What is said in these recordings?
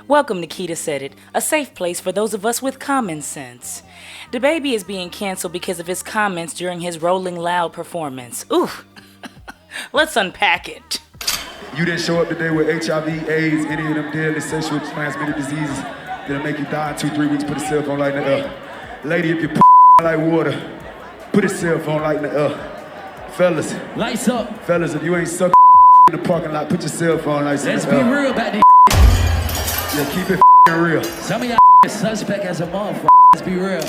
Welcome to Kitasaidit, a safe place for those of us with common sense. DaBaby is being canceled because of his comments during his Rolling Loud performance. Ooh, let's unpack it. You didn't show up today with HIV, AIDS, any of them deadly sexually transmitted diseases that'll make you die in 2-3 weeks. Put a cell phone light in the air. Lady, if you like water, put a cell phone light in the air. Fellas. Lights up. Fellas, if you ain't sucking in the parking lot, put your cell phone lights in the air. Let's be real about this. Yeah, keep it real. Some of y'all suspect as a motherfucker. Let's be real.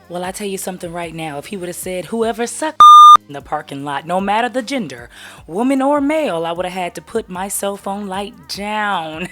Well, I tell you something right now. If he would have said, whoever sucked in the parking lot, no matter the gender, woman or male, I would have had to put my cell phone light down.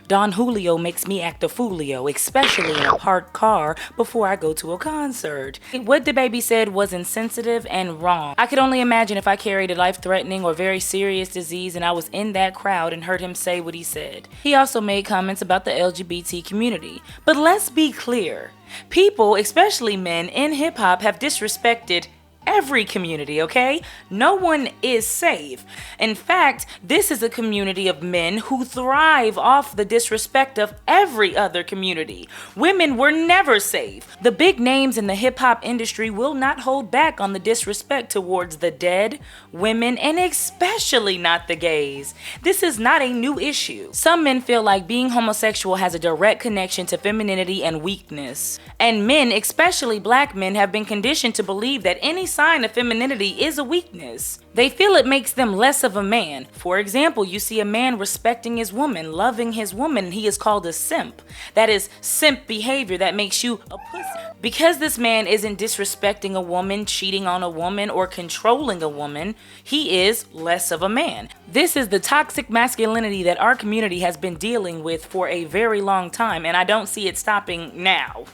Don Julio makes me act a foolio, especially in a parked car before I go to a concert. What DaBaby said was insensitive and wrong. I could only imagine if I carried a life-threatening or very serious disease and I was in that crowd and heard him say what he said. He also made comments about the LGBT community. But let's be clear. People, especially men in hip-hop, have disrespected every community, okay? No one is safe. In fact, this is a community of men who thrive off the disrespect of every other community. Women were never safe. The big names in the hip-hop industry will not hold back on the disrespect towards the dead, women, and especially not the gays. This is not a new issue. Some men feel like being homosexual has a direct connection to femininity and weakness. And men, especially black men, have been conditioned to believe that any sign of femininity is a weakness. They feel it makes them less of a man. For example, you see a man respecting his woman, loving his woman, he is called a simp. That is simp behavior that makes you a pussy. Because this man isn't disrespecting a woman, cheating on a woman, or controlling a woman, he is less of a man. This is the toxic masculinity that our community has been dealing with for a very long time, and I don't see it stopping now.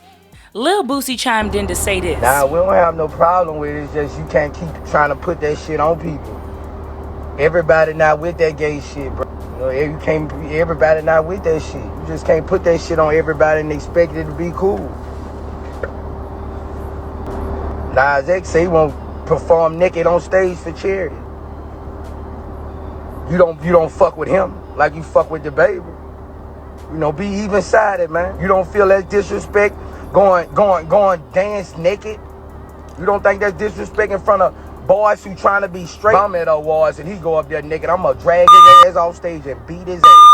Lil Boosie chimed in to say this. Nah, we don't have no problem with it. It's just you can't keep trying to put that shit on people. Everybody not with that gay shit, bro. You can't. Everybody not with that shit. You just can't put that shit on everybody and expect it to be cool. Nas X say he won't perform naked on stage for charity. You don't fuck with him like you fuck with DaBaby. Be even-sided, man. You don't feel that disrespect going dance naked? You don't think that's disrespect in front of boys who trying to be straight? I'm at awards and he go up there naked. I'm gonna drag his ass off stage and beat his ass.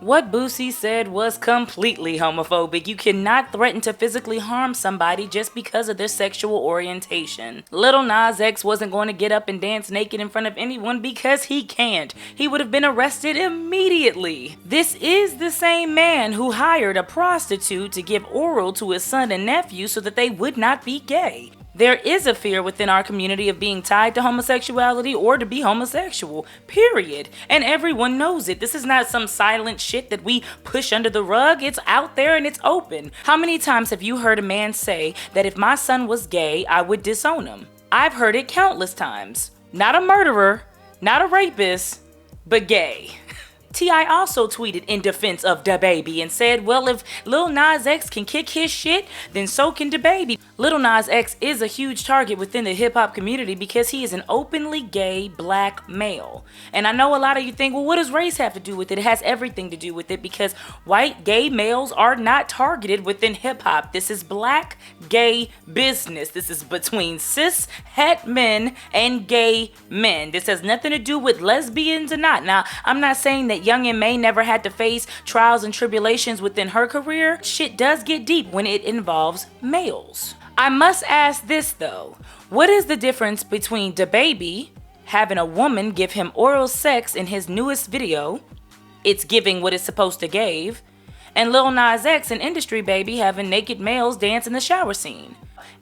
What Boosie said was completely homophobic. You cannot threaten to physically harm somebody just because of their sexual orientation. Lil Nas X wasn't going to get up and dance naked in front of anyone because he can't. He would have been arrested immediately. This is the same man who hired a prostitute to give oral to his son and nephew so that they would not be gay. There is a fear within our community of being tied to homosexuality or to be homosexual, period. And everyone knows it. This is not some silent shit that we push under the rug. It's out there and it's open. How many times have you heard a man say that if my son was gay, I would disown him? I've heard it countless times. Not a murderer, not a rapist, but gay. T.I. also tweeted in defense of DaBaby and said, well, if Lil Nas X can kick his shit, then so can DaBaby. Lil Nas X is a huge target within the hip-hop community because he is an openly gay black male. And I know a lot of you think, well, what does race have to do with it? It has everything to do with it because white gay males are not targeted within hip-hop. This is black gay business. This is between cis het men and gay men. This has nothing to do with lesbians or not. Now, I'm not saying that Young and May never had to face trials and tribulations within her career. Shit does get deep when it involves males. I must ask this though. What is the difference between DaBaby having a woman give him oral sex in his newest video, it's giving what it's supposed to give, and Lil Nas X and Industry Baby having naked males dance in the shower scene?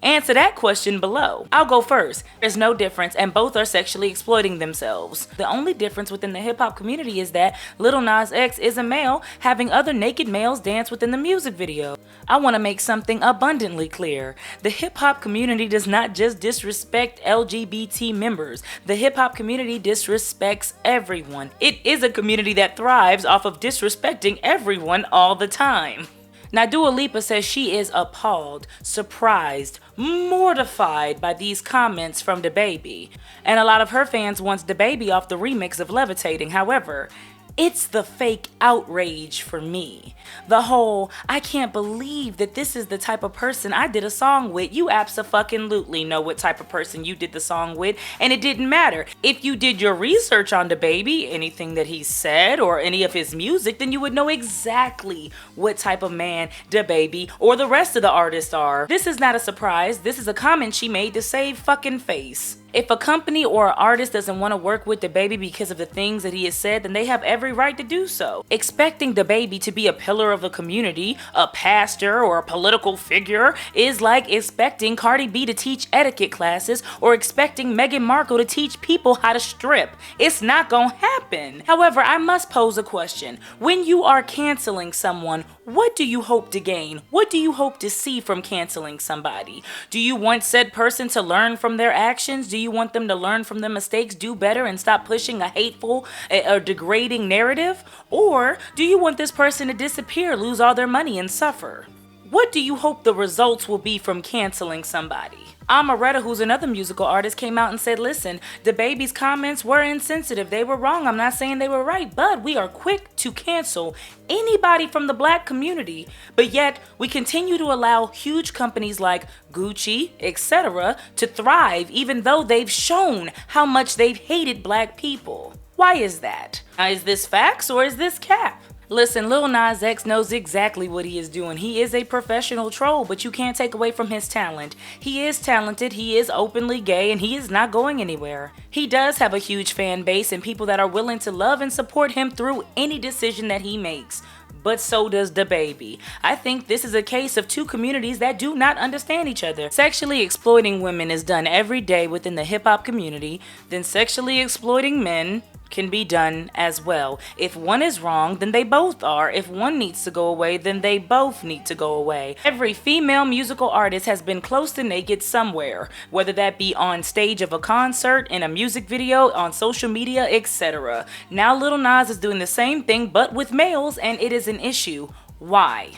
Answer that question below. I'll go first. There's no difference and both are sexually exploiting themselves. The only difference within the hip hop community is that Lil Nas X is a male having other naked males dance within the music video. I want to make something abundantly clear. The hip hop community does not just disrespect LGBT members. The hip hop community disrespects everyone. It is a community that thrives off of disrespecting everyone all the time. Now, Dua Lipa says she is appalled, surprised, mortified by these comments from DaBaby. And a lot of her fans wants DaBaby off the remix of Levitating. However, It's the fake outrage for me. The whole, I can't believe that this is the type of person I did a song with. You abso-fucking-lutely know what type of person you did the song with, and it didn't matter. If you did your research on DaBaby, anything that he said or any of his music, then you would know exactly what type of man DaBaby or the rest of the artists are. This is not a surprise. This is a comment she made to save fucking face. If a company or an artist doesn't want to work with DaBaby because of the things that he has said, then they have every right to do so. Expecting DaBaby to be a pillar of the community, a pastor, or a political figure is like expecting Cardi B to teach etiquette classes or expecting Meghan Markle to teach people how to strip. It's not gonna happen. However, I must pose a question. When you are canceling someone, what do you hope to gain? What do you hope to see from canceling somebody? Do you want said person to learn from their actions? Do you want them to learn from their mistakes, do better, and stop pushing a hateful or degrading narrative? Or do you want this person to disappear, lose all their money, and suffer? What do you hope the results will be from canceling somebody? Amaretta, who's another musical artist, came out and said, listen, DaBaby's comments were insensitive. They were wrong. I'm not saying they were right, but we are quick to cancel anybody from the black community. But yet, we continue to allow huge companies like Gucci, etc. to thrive, even though they've shown how much they've hated black people. Why is that? Is this facts or is this cap? Listen, Lil Nas X knows exactly what he is doing. He is a professional troll, but you can't take away from his talent. He is talented, he is openly gay, and he is not going anywhere. He does have a huge fan base and people that are willing to love and support him through any decision that he makes. But so does DaBaby. I think this is a case of two communities that do not understand each other. Sexually exploiting women is done every day within the hip-hop community, then sexually exploiting men can be done as well. If one is wrong, then they both are. If one needs to go away, then they both need to go away. Every female musical artist has been close to naked somewhere, whether that be on stage of a concert, in a music video, on social media, etc. Now Lil Nas is doing the same thing but with males, and it is an issue. Why?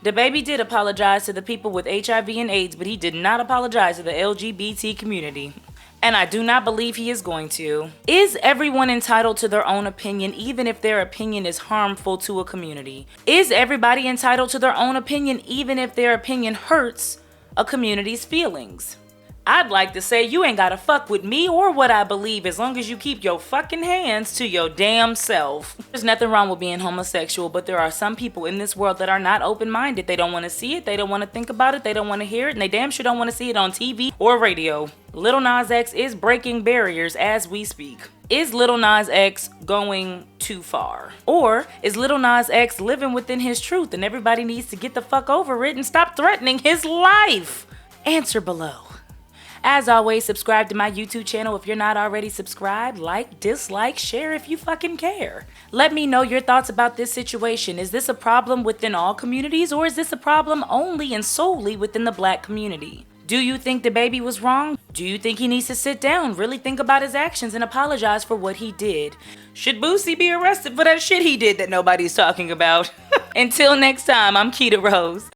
DaBaby did apologize to the people with HIV and AIDS, but he did not apologize to the LGBT community. And I do not believe he is going to. Is everyone entitled to their own opinion, even if their opinion is harmful to a community? Is everybody entitled to their own opinion, even if their opinion hurts a community's feelings? I'd like to say you ain't gotta fuck with me or what I believe as long as you keep your fucking hands to your damn self. There's nothing wrong with being homosexual, but there are some people in this world that are not open-minded. They don't want to see it, they don't want to think about it, they don't want to hear it, and they damn sure don't want to see it on TV or radio. Lil Nas X is breaking barriers as we speak. Is Lil Nas X going too far? Or is Lil Nas X living within his truth and everybody needs to get the fuck over it and stop threatening his life? Answer below. As always, subscribe to my YouTube channel if you're not already subscribed. Like, dislike, share if you fucking care. Let me know your thoughts about this situation. Is this a problem within all communities, or is this a problem only and solely within the black community? Do you think DaBaby was wrong? Do you think he needs to sit down, really think about his actions, and apologize for what he did? Should Boosie be arrested for that shit he did that nobody's talking about? Until next time, I'm KitaRose.